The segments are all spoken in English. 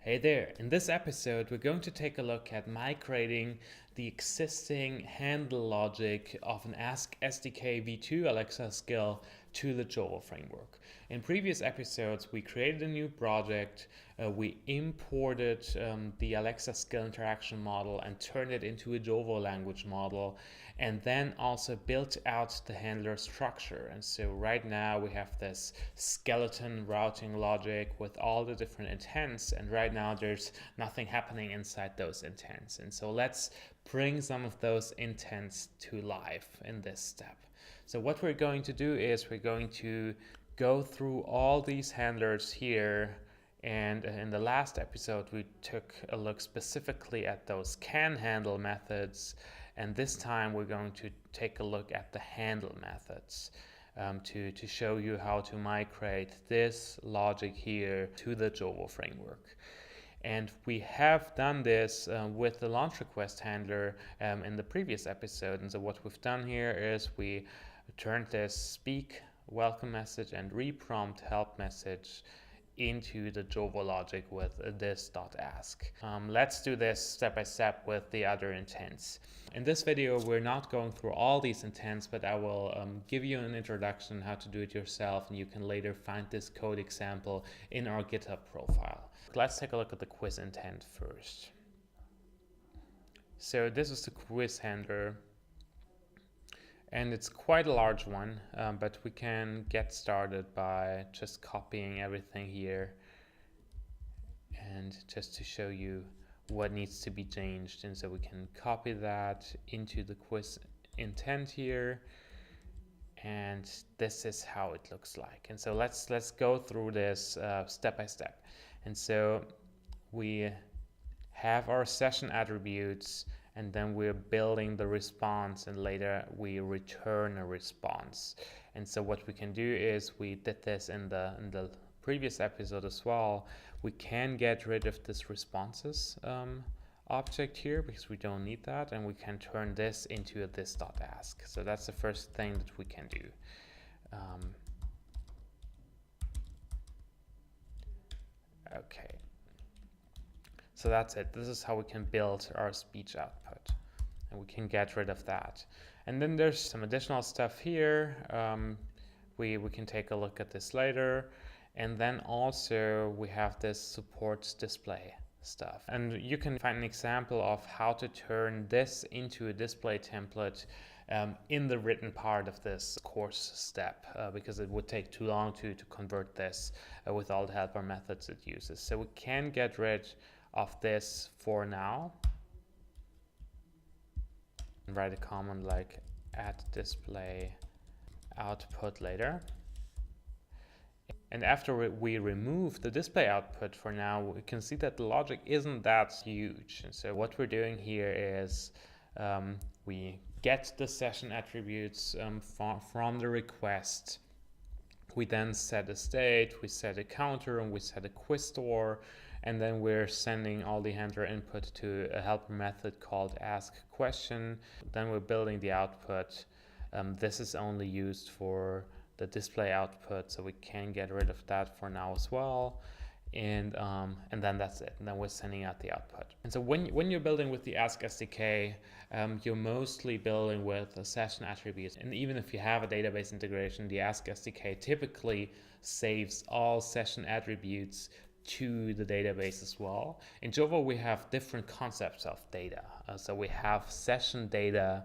Hey there, in this episode we're going to take a look at migrating the existing handle logic of an Ask SDK v2 Alexa skill to the Jovo framework. In previous episodes we created a new project, we imported the Alexa skill interaction model and turned it into a Jovo language model, and then also built out the handler structure. And so right now we have this skeleton routing logic with all the different intents, and right now there's nothing happening inside those intents. And so let's bring some of those intents to life in this step. So what we're going to do is we're going to go through all these handlers here, and in the last episode we took a look specifically at those can handle methods, and this time we're going to take a look at the handle methods to show you how to migrate this logic here to the Jovo framework. And we have done this with the launch request handler in the previous episode. And so what we've done here is we turned this speak welcome message and reprompt help message into the Jovo logic with this.ask. Let's do this step by step with the other intents. In this video, we're not going through all these intents, but I will give you an introduction how to do it yourself, and you can later find this code example in our GitHub profile. Let's take a look at the quiz intent first. So this is the quiz handler, and it's quite a large one, but we can get started by just copying everything here and just to show you what needs to be changed. And so we can copy that into the quiz intent here, and this is how it looks like. And so let's go through this step by step. And so we have our session attributes, and then we're building the response, and later we return a response. And so what we can do is, we did this in the previous episode as well, we can get rid of this responses object here because we don't need that, and we can turn this into a this.ask. So that's the first thing that we can do. Okay. So that's it. This is how we can build our speech output, and we can get rid of that. And then there's some additional stuff here. We can take a look at this later. And then also we have this supports display stuff. And you can find an example of how to turn this into a display template in the written part of this course step, because it would take too long to convert this with all the helper methods it uses. So we can get rid of this for now and write a command like add display output later. And after we remove the display output for now, we can see that the logic isn't that huge. And so what we're doing here is we get the session attributes from the request. We then set a state, we set a counter, and we set a quiz store. And then we're sending all the handler input to a helper method called ask question. Then we're building the output. This is only used for the display output, so we can get rid of that for now as well. And then that's it. And then we're sending out the output. And so when you're building with the Ask SDK, you're mostly building with a session attributes. And even if you have a database integration, the Ask SDK typically saves all session attributes to the database as well. In Jovo, we have different concepts of data. So we have session data,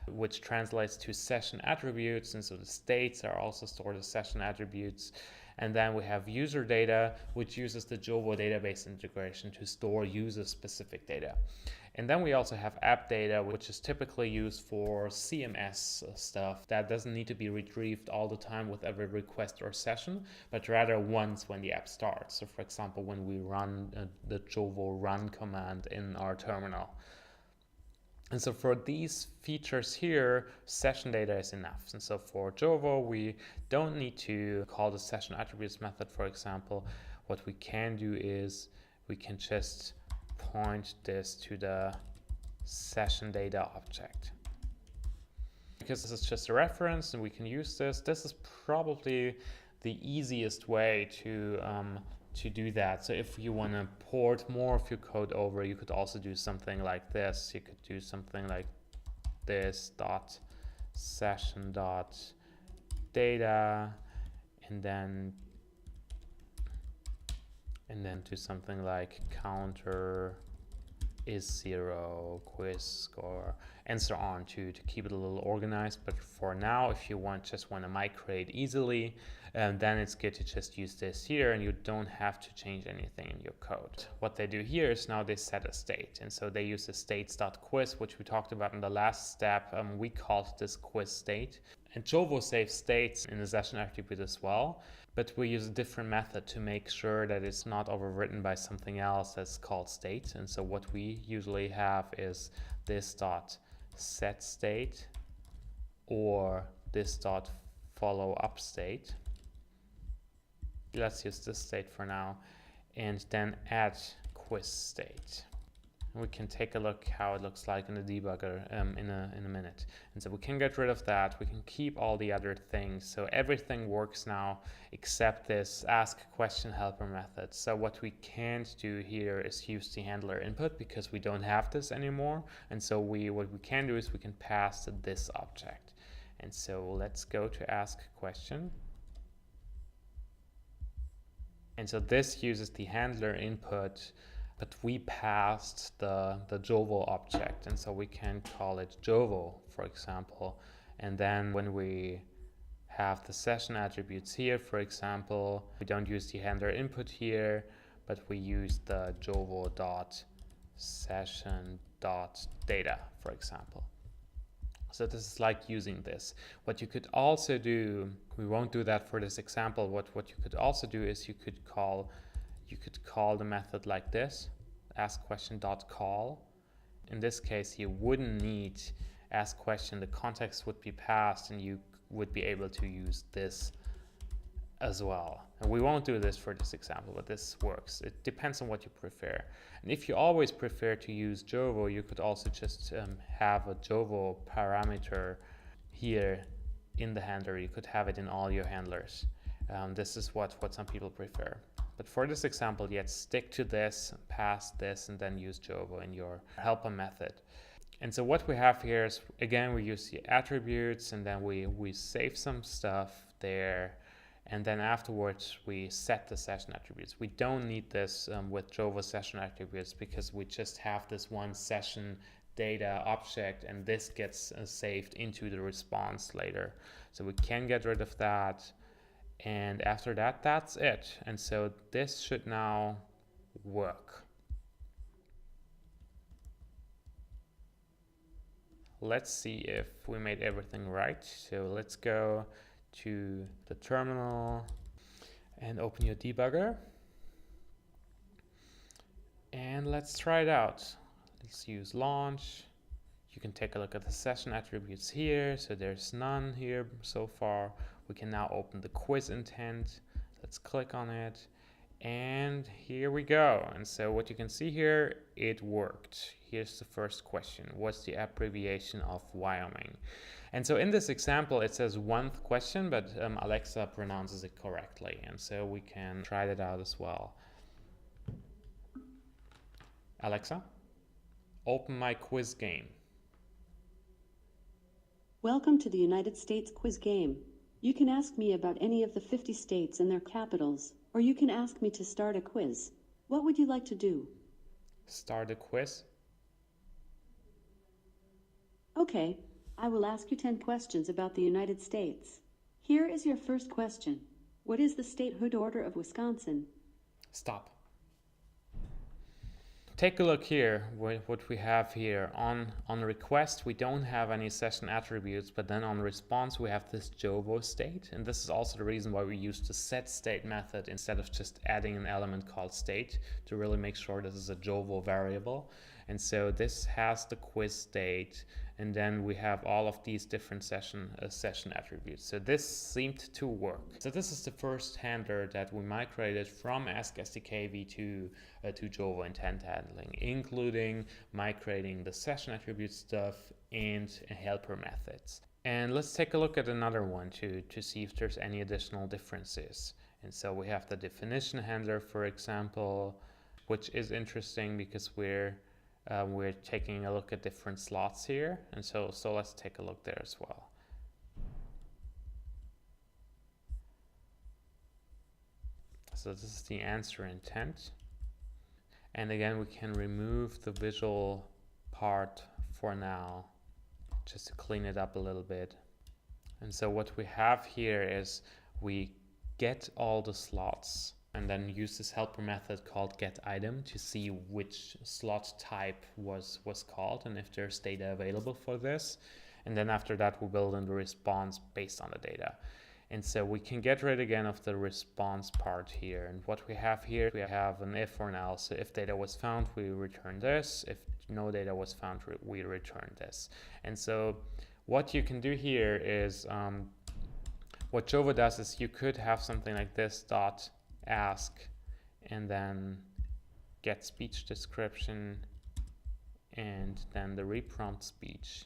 which translates to session attributes, and so the states are also stored as session attributes. And then we have user data, which uses the Jovo database integration to store user-specific data. And then we also have app data, which is typically used for CMS stuff that doesn't need to be retrieved all the time with every request or session, but rather once when the app starts. So for example, when we run the Jovo run command in our terminal. And so for these features here, session data is enough. And so for Jovo, we don't need to call the session attributes method, for example. What we can do is we can just point this to the session data object. Because this is just a reference and we can use this. This is probably the easiest way to to do that. So if you want to port more of your code over, you could also do something like this. You could do something like this dot session dot data, and then do something like counter is 0, quiz score, and so on to keep it a little organized. But for now, if you just want to migrate easily, then it's good to just use this here, and you don't have to change anything in your code. What they do here is now they set a state, and so they use the states.quiz, which we talked about in the last step. We called this quiz state, and Jovo saves states in the session attribute as well, but we use a different method to make sure that it's not overwritten by something else that's called state. And so what we usually have is this dot set state or this dot follow up state. Let's use this state for now, and then add quiz state. We can take a look how it looks like in the debugger in a minute. And so we can get rid of that. We can keep all the other things. So everything works now except this ask question helper method. So what we can't do here is use the handler input because we don't have this anymore. And so what we can do is we can pass this object. And so let's go to ask question. And so this uses the handler input, but we passed the Jovo object, and so we can call it Jovo, for example. And then when we have the session attributes here, for example, we don't use the handler input here, but we use the jovo.session.data, for example. So this is like using this. What you could also do, we won't do that for this example, what you could also do is you could call the method like this, ask question.call. In this case, you wouldn't need ask question, the context would be passed, and you would be able to use this as well. And we won't do this for this example, but this works. It depends on what you prefer. And if you always prefer to use Jovo, you could also just have a Jovo parameter here in the handler. You could have it in all your handlers. This is what some people prefer. But for this example, yet stick to this, pass this, and then use Jovo in your helper method. And so what we have here is, again, we use the attributes, and then we save some stuff there. And then afterwards, we set the session attributes. We don't need this with Jovo session attributes because we just have this one session data object, and this gets saved into the response later. So we can get rid of that. And after that, that's it. And so this should now work. Let's see if we made everything right. So let's go to the terminal and open your debugger. And let's try it out. Let's use launch. You can take a look at the session attributes here. So there's none here so far. We can now open the quiz intent. Let's click on it. And here we go. And so what you can see here, it worked. Here's the first question. What's the abbreviation of Wyoming? And so in this example, it says one question, but Alexa pronounces it correctly. And so we can try that out as well. Alexa, open my quiz game. Welcome to the United States quiz game. You can ask me about any of the 50 states and their capitals, or you can ask me to start a quiz. What would you like to do? Start a quiz. Okay, I will ask you 10 questions about the United States. Here is your first question. What is the statehood order of Wisconsin? Stop. Take a look here, what we have here. On request, we don't have any session attributes, but then on response, we have this Jovo state. And this is also the reason why we use the set state method instead of just adding an element called state to really make sure this is a Jovo variable. And so this has the quiz state, and then we have all of these different session attributes. So this seemed to work. So this is the first handler that we migrated from Ask SDK v2 to Jovo intent handling, including migrating the session attribute stuff and helper methods. And let's take a look at another one to see if there's any additional differences. And so we have the definition handler, for example, which is interesting because we're taking a look at different slots here. And so let's take a look there as well. So this is the answer intent. And again, we can remove the visual part for now, just to clean it up a little bit. And so what we have here is we get all the slots and then use this helper method called getItem to see which slot type was called and if there's data available for this. And then after that, we build in the response based on the data. And so we can get rid again of the response part here. And what we have here, we have an if or an else. So if data was found, we return this. If no data was found, we return this. And so what you can do here is, what Jovo does is you could have something like this dot ask and then get speech description and then the reprompt speech.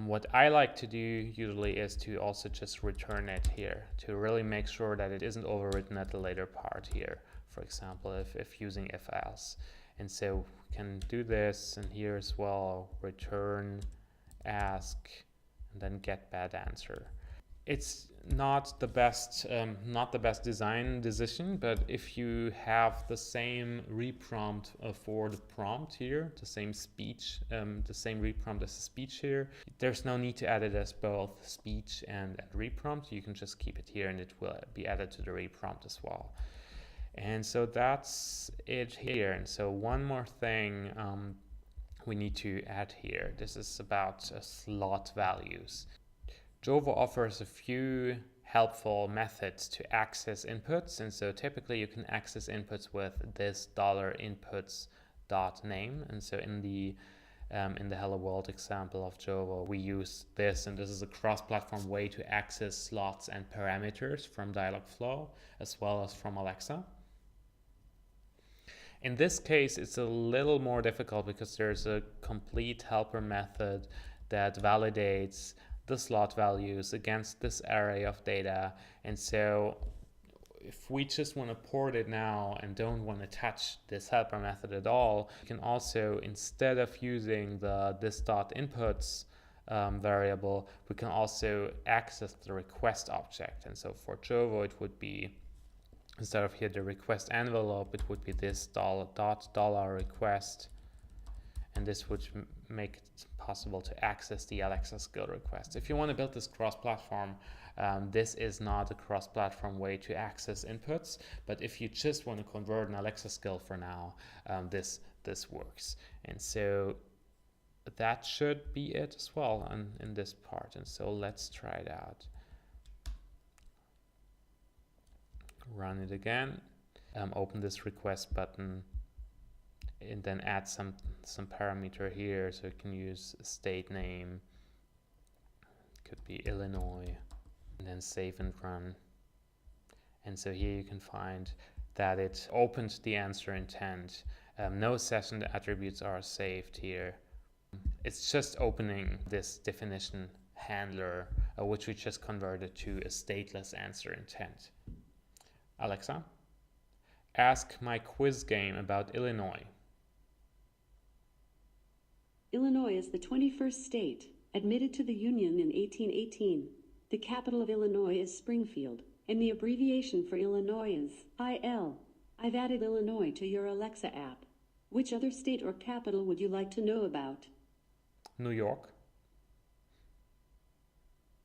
What I like to do usually is to also just return it here to really make sure that it isn't overwritten at the later part here, for example, if using if else. And so we can do this, and here as well, return, ask, and then get bad answer. It's not the best design decision, but if you have the same reprompt for the prompt here, the same speech, the same reprompt as the speech here, there's no need to add it as both speech and reprompt. You can just keep it here and it will be added to the reprompt as well. And so that's it here. And so one more thing we need to add here. This is about slot values. Jovo offers a few helpful methods to access inputs, and so typically you can access inputs with this $inputs.name. And so in the Hello World example of Jovo, we use this, and this is a cross-platform way to access slots and parameters from Dialogflow as well as from Alexa. In this case, it's a little more difficult because there's a complete helper method that validates the slot values against this array of data. And so if we just want to port it now and don't want to touch this helper method at all, you can also, instead of using the this.inputs variable, we can also access the request object. And so for Jovo, it would be, instead of here the request envelope, it would be this $request. And this would make it possible to access the Alexa skill request. If you want to build this cross-platform, this is not a cross-platform way to access inputs, but if you just want to convert an Alexa skill for now, this works. And so that should be it as well in this part. And so let's try it out. Run it again, open this request button, and then add some parameter here. So you can use state name, could be Illinois, and then save and run. And so here you can find that it opened the answer intent. No session attributes are saved here. It's just opening this definition handler, which we just converted to a stateless answer intent. Alexa, ask my quiz game about Illinois. Illinois is the 21st state, admitted to the Union in 1818. The capital of Illinois is Springfield, and the abbreviation for Illinois is IL. I've added Illinois to your Alexa app. Which other state or capital would you like to know about? New York.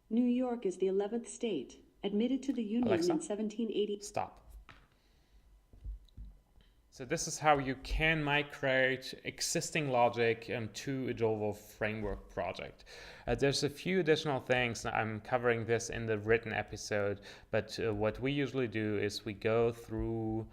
New York is the 11th state, admitted to the Union Alexa, in 1780. Stop. So this is how you can migrate existing logic to a Jovo Framework project. There's a few additional things. I'm covering this in the written episode, but what we usually do is we go through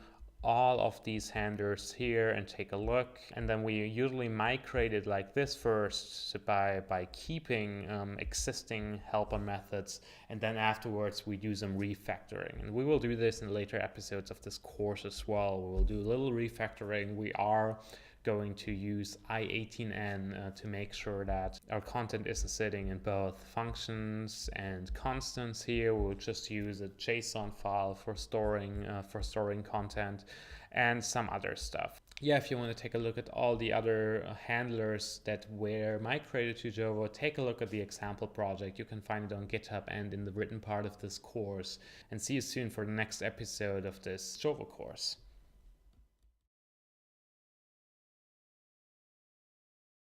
all of these handlers here and take a look, and then we usually migrate it like this first, so by keeping existing helper methods, and then afterwards we do some refactoring. And we will do this in later episodes of this course as well. We will do a little refactoring. We are going to use i18n to make sure that our content is sitting in both functions and constants. Here we'll just use a JSON file for storing content and some other stuff. Yeah, if you want to take a look at all the other handlers that were migrated to Jovo, take a look at the example project. You can find it on GitHub and in the written part of this course. And see you soon for the next episode of this Jovo course.